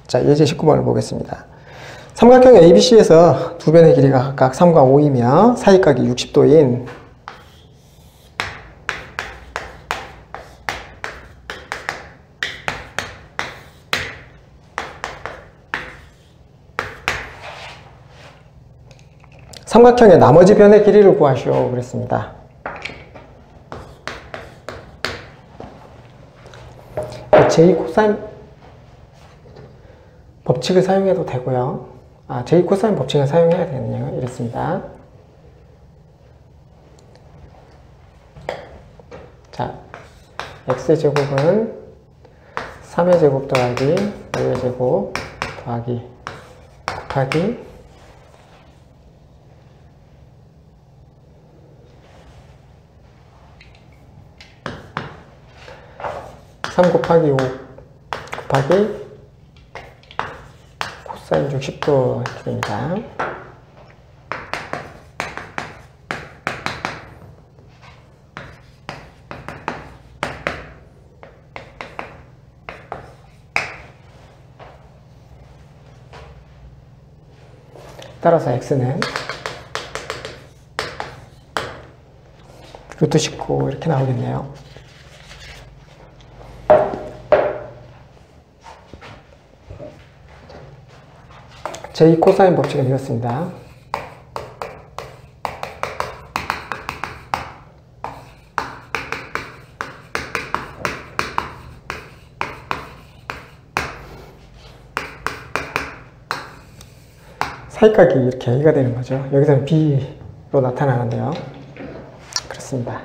자, 예제 19번을 보겠습니다. 삼각형 ABC에서 두 변의 길이가 각각 3과 5이며 사이각이 60도인 삼각형의 나머지 변의 길이를 구하시오 그랬습니다. 제2 코사인 법칙을 사용해도 되고요. 제2 코사인 법칙을 사용해야 되느냐 이랬습니다. 자, x제곱은 3의 제곱 더하기 5의 제곱 더하기 곱하기 3 곱하기 5 곱하기 코사인 60도 이렇게 됩니다. 따라서 x는 루트 19 이렇게 나오겠네요. 제2 코사인 법칙은 이렇습니다. 사이각이 이렇게 A가 되는 거죠. 여기서는 B로 나타나는데요. 그렇습니다.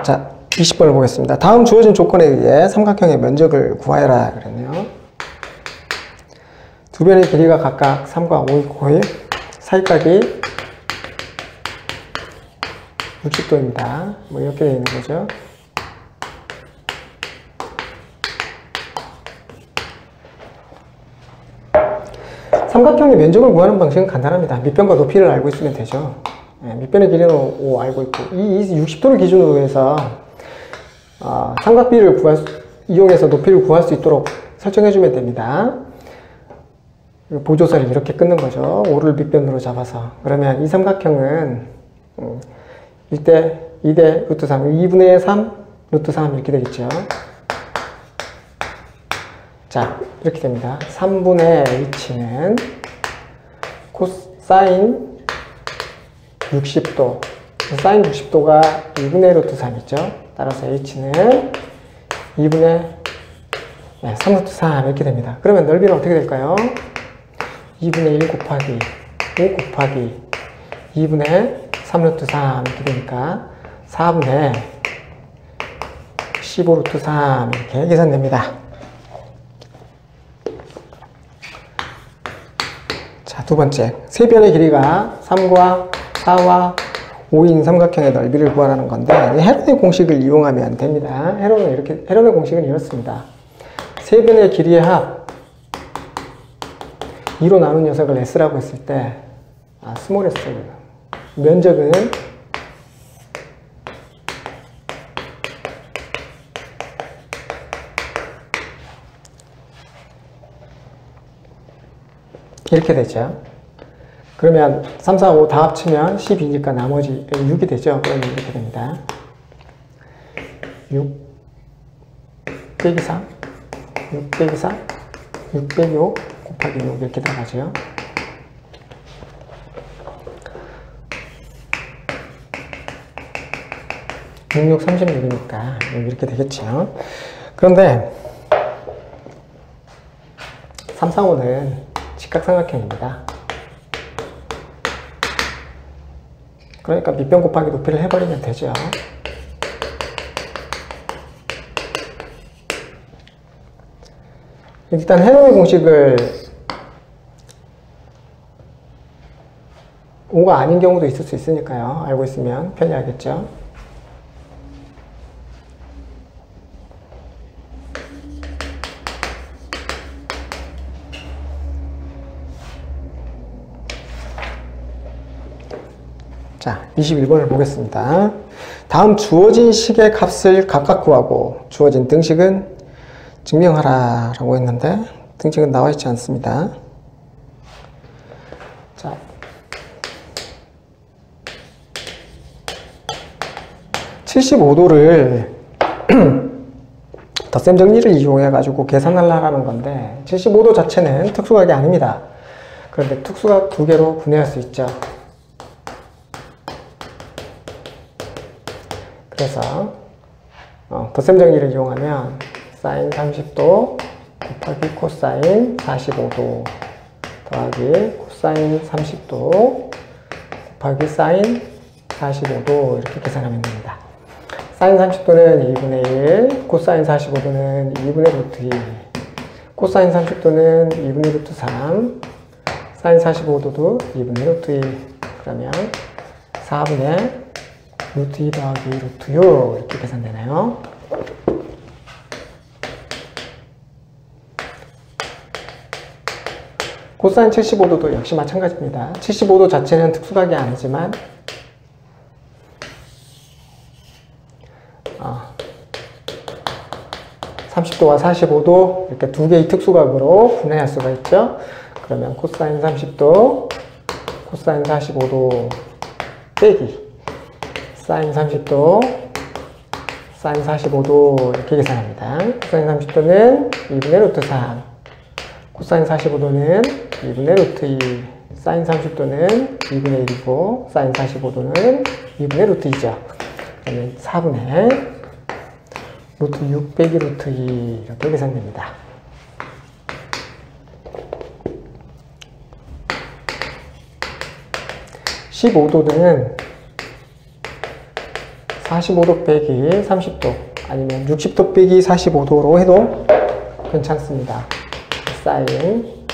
자, 20번을 보겠습니다. 다음 주어진 조건에 의해 삼각형의 면적을 구하여라 그랬네요. 두 변의 길이가 각각 3과 5의 사이각이 60도입니다. 뭐 이렇게 되어 있는 거죠. 삼각형의 면적을 구하는 방식은 간단합니다. 밑변과 높이를 알고 있으면 되죠. 밑변의 길이는 5 알고 있고, 이 60도를 기준으로 해서 삼각비를 이용해서 높이를 구할 수 있도록 설정해주면 됩니다. 보조선을 이렇게 끊는 거죠. 5를 밑변으로 잡아서. 그러면 이 삼각형은 1대 2대 루트 3, 2분의 3 루트 3 이렇게 되겠죠. 자, 이렇게 됩니다. 3분의 h는 코사인 60도, 사인 60도가 2분의 루트 3이죠. 따라서 h는 2분의 3 루트 3 이렇게 됩니다. 그러면 넓이는 어떻게 될까요? 2분의 1 곱하기 5 곱하기 2분의 3 루트 3 이렇게 되니까 4분의 15 루트 3 이렇게 계산됩니다. 자, 두 번째. 세 변의 길이가 3과 4와 5인 삼각형의 넓이를 구하라는 건데, 헤론의 공식을 이용하면 됩니다. 헤론의 공식은 이렇습니다. 세 변의 길이의 합 2로 나눈 녀석을 s라고 했을 때, 스몰 s 면적은 이렇게 되죠. 그러면 3, 4, 5 다 합치면 12니까 나머지 6이 되죠. 그러면 이렇게 됩니다. 6 빼기 3, 6 빼기 4, 6 빼기 5 곱하기 6 이렇게 나가죠. 육 36이니까 이렇게 되겠죠. 그런데 3, 4, 5는 직각삼각형입니다. 그러니까 밑변 곱하기 높이를 해버리면 되죠. 일단 헤론의 공식을 5가 아닌 경우도 있을 수 있으니까요. 알고 있으면 편리하겠죠. 자, 21번을 보겠습니다. 다음 주어진 식의 값을 각각 구하고 주어진 등식은 증명하라 라고 했는데 등식은 나와 있지 않습니다. 자, (75도를) 덧셈 정리를 이용해 가지고 계산하려는 건데 75도 자체는 특수각이 아닙니다. 그런데 특수각 두 개로 분해할 수 있죠. 그래서 덧셈 정리를 이용하면 사인 30도 곱하기 코사인 45도 더하기 코사인 30도 곱하기 사인 45도 이렇게 계산하면 됩니다. 사인 30도는 2분의 1, 코사인 45도는 2분의 루트 2, 코사인 30도는 2분의 루트 3, 사인 45도도 2분의 루트 2, 그러면 4분의 루트 2 더하기 루트 6 이렇게 계산되나요? 코사인 75도도 역시 마찬가지입니다. 75도 자체는 특수각이 아니지만 30도와 45도 이렇게 두 개의 특수각으로 분해할 수가 있죠. 그러면 코사인 30도, 코사인 45도 빼기 사인 30도, 사인 45도 이렇게 계산합니다. 코사인 30도는 2분의 루트 3, 코사인 45도는 2분의 루트 2, 사인 30도는 2분의 1이고 사인 45도는 2분의 루트 2죠. 그러면 4분의 루트 6 빼기 루트 2 이렇게 계산됩니다. (15도는) 45도 빼기 30도 아니면 60도 빼기 45도로 해도 괜찮습니다. 사인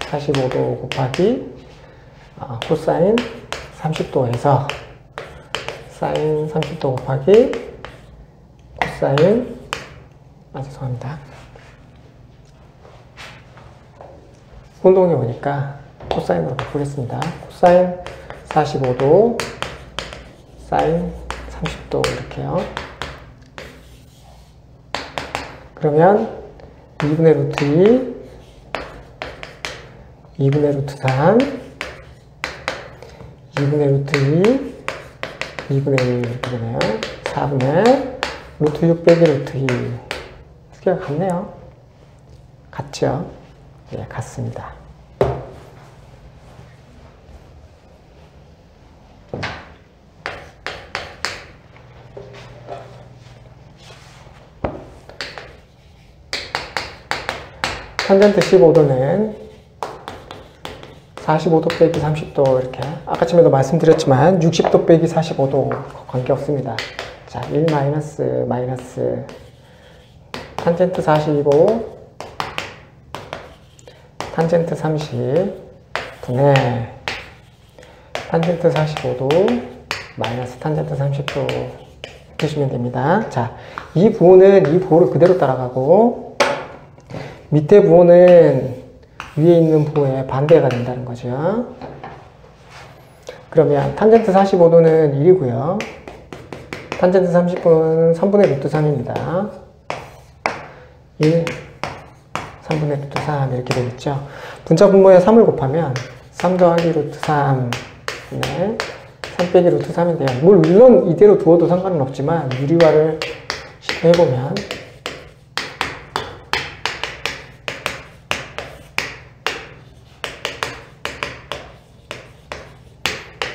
45도 곱하기 코사인 30도에서 사인 30도 곱하기 코사인 죄송합니다. 혼동이 오니까 코사인으로 바꾸겠습니다. 코사인 45도 사인 30도 이렇게요. 그러면 2분의 루트 2, 2분의 루트 3, 2분의 루트 2, 2분의 1 이렇게 되네요. 4분의 루트 6 빼기 루트 2. 크기가 같네요. 같죠? 예, 같습니다. 탄젠트 15도는 45도 빼기 30도 이렇게 아까쯤에도 말씀드렸지만 60도 빼기 45도 관계없습니다. 자, 1 마이너스 마이너스 탄젠트 45 탄젠트 30 분의 탄젠트 45도 마이너스 탄젠트 30도 해주시면 됩니다. 자, 이 부호는 이 부호를 그대로 따라가고 밑에 부호는 위에 있는 부호의 반대가 된다는 거죠. 그러면 탄젠트 45도는 1이고요. 탄젠트 30도는 3분의 루트 3입니다. 1, 3분의 루트 3 이렇게 되겠죠. 분자 분모에 3을 곱하면 3 더하기 루트 3 네, 3 빼기 루트 3인데요. 물론 이대로 두어도 상관은 없지만 유리화를 해보면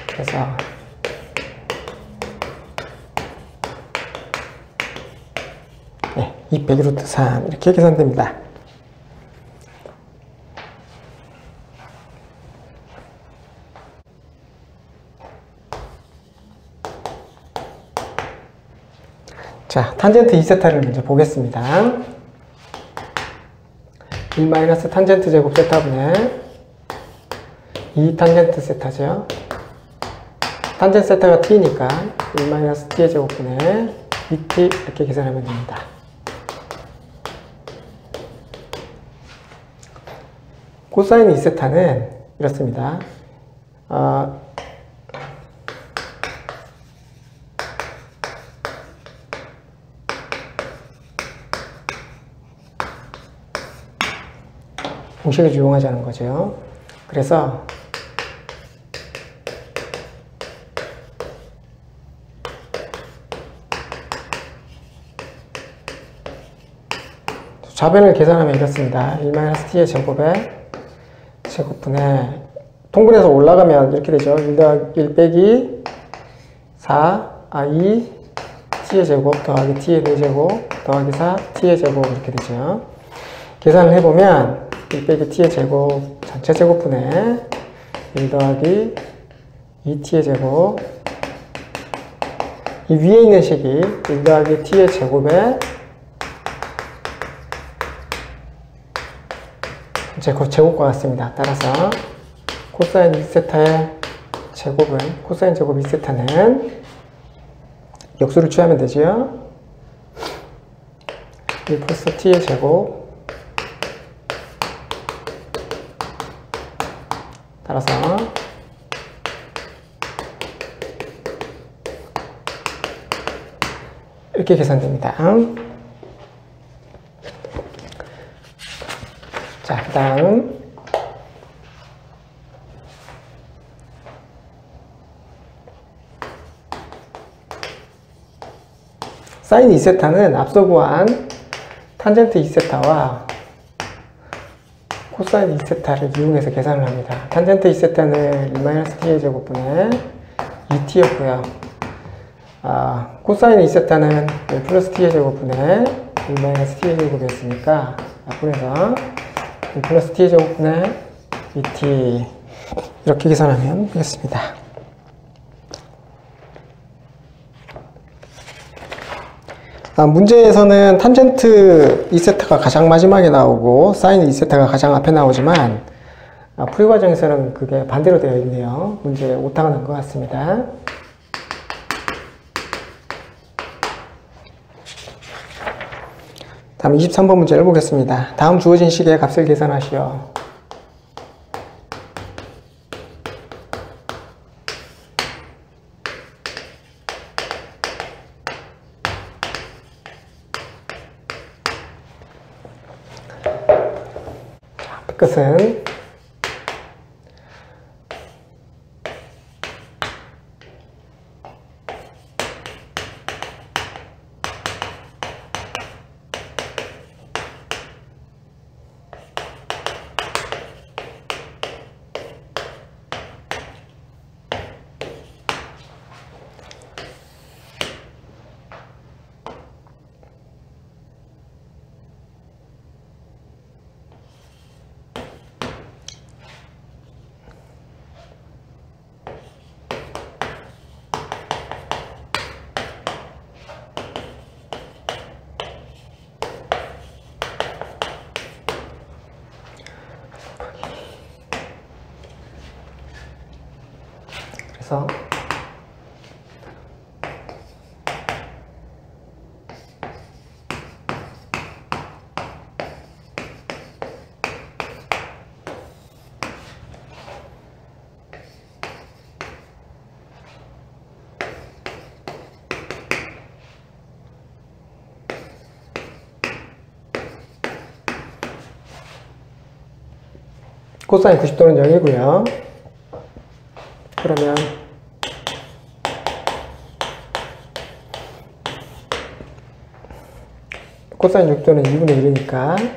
그래서 네, 2 빼기 루트 3 이렇게 계산됩니다. 자, 탄젠트 2세타를 먼저 보겠습니다. 1 마이너스 탄젠트 제곱 세타분의 2 탄젠트 세타죠. 탄젠트 세타가 t니까 1 마이너스 t의 제곱분의 2t 이렇게 계산하면 됩니다. 코사인 2세타는 이렇습니다. 공식을 이용하자는 거죠. 그래서 좌변을 계산하면 이렇습니다. 1-t의 제곱에 제곱분의 통분해서 올라가면 이렇게 되죠. 1 빼기 2 t의 제곱 더하기 t의 4제곱 더하기 4 t의 제곱 이렇게 되죠. 계산을 해보면 1 빼기 t의 제곱 전체 제곱분의 1 더하기 2t의 제곱 이 위에 있는 식이 1 더하기 t의 제곱에 제곱과 같습니다. 따라서 코사인 2세타의 제곱은 코사인 제곱 2세타는 역수를 취하면 되죠. 1 플러스 t의 제곱 따라서 이렇게 계산됩니다. 자, 그 다음 사인 2세타는 앞서 구한 탄젠트 2세타와 코사인 2세타를 이용해서 계산을 합니다. 탄젠트 2세타는 1-t의 제곱분의 2t였고요. 코사인 2세타는 1 플러스 t의 제곱분의 1-t의 제곱이었으니까 약분해서 1 플러스 t의 제곱분의 2t 이렇게 계산하면 되겠습니다. 문제에서는 탄젠트 2세타가 가장 마지막에 나오고 사인 2세타가 가장 앞에 나오지만 풀이 과정에서는 그게 반대로 되어 있네요. 문제 오타가 난 것 같습니다. 다음 23번 문제를 보겠습니다. 다음 주어진 식의 값을 계산하시오. 끝은 그래서 코사인 90도는 0이고요. 그러면 코사인 6도는 2분의 1이니까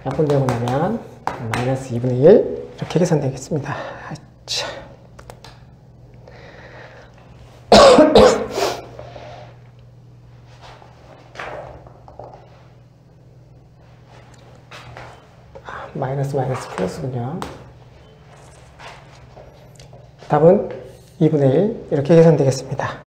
약분되고 나면 마이너스 2분의 1 이렇게 계산되겠습니다. 마이너스 플러스군요. 답은 2분의 1 이렇게 계산되겠습니다.